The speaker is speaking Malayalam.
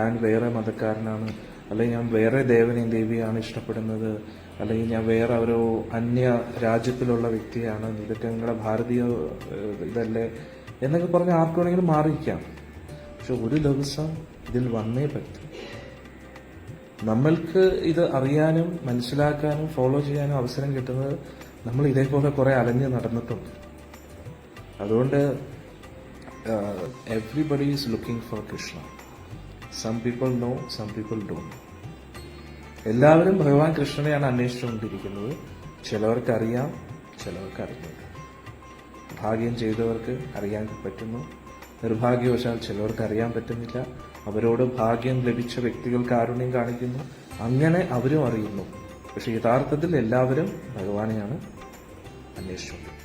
ഞാൻ വേറെ മതക്കാരനാണ്, അല്ലെങ്കിൽ ഞാൻ വേറെ ദേവനെയും ദേവിയാണ് ഇഷ്ടപ്പെടുന്നത്, അല്ലെങ്കിൽ ഞാൻ വേറെ ഒരു അന്യ രാജ്യത്തിലുള്ള വ്യക്തിയാണ്, ഇതൊക്കെ നിങ്ങളുടെ ഭാരതീയ ഇതല്ലേ എന്നൊക്കെ പറഞ്ഞ് ആർക്ക് വേണമെങ്കിലും മാറിയിരിക്കാം. പക്ഷെ ഒരു ദിവസം ഇതിൽ വന്നേ പറ്റും. നമ്മൾക്ക് ഇത് അറിയാനും മനസ്സിലാക്കാനും ഫോളോ ചെയ്യാനും അവസരം കിട്ടുന്നത് നമ്മൾ ഇതേപോലെ കുറെ അലഞ്ഞ് നടന്നിട്ടുണ്ട്. അതുകൊണ്ട് everybody is looking for Krishna. Some people know, some people don't. എല്ലാവരും ഭഗവാൻ കൃഷ്ണനെയാണ് അന്വേഷിച്ചുകൊണ്ടിരിക്കുന്നത്. ചിലവർക്ക് അറിയാം, ചിലവർക്ക് അറിയില്ല. ഭാഗ്യം ചെയ്തവർക്ക് അറിയാൻ പറ്റുന്നു, നിർഭാഗ്യവശാൽ ചിലവർക്ക് അറിയാൻ പറ്റുന്നില്ല. അവരോട് ഭാഗ്യം ലഭിച്ച വ്യക്തികൾ കാരുണ്യം കാണിക്കുന്നു, അങ്ങനെ അവരും അറിയുന്നു. പക്ഷെ യഥാർത്ഥത്തിൽ എല്ലാവരും ഭഗവാനെയാണ് അന്വേഷിച്ചുകൊണ്ടിരിക്കുന്നത്.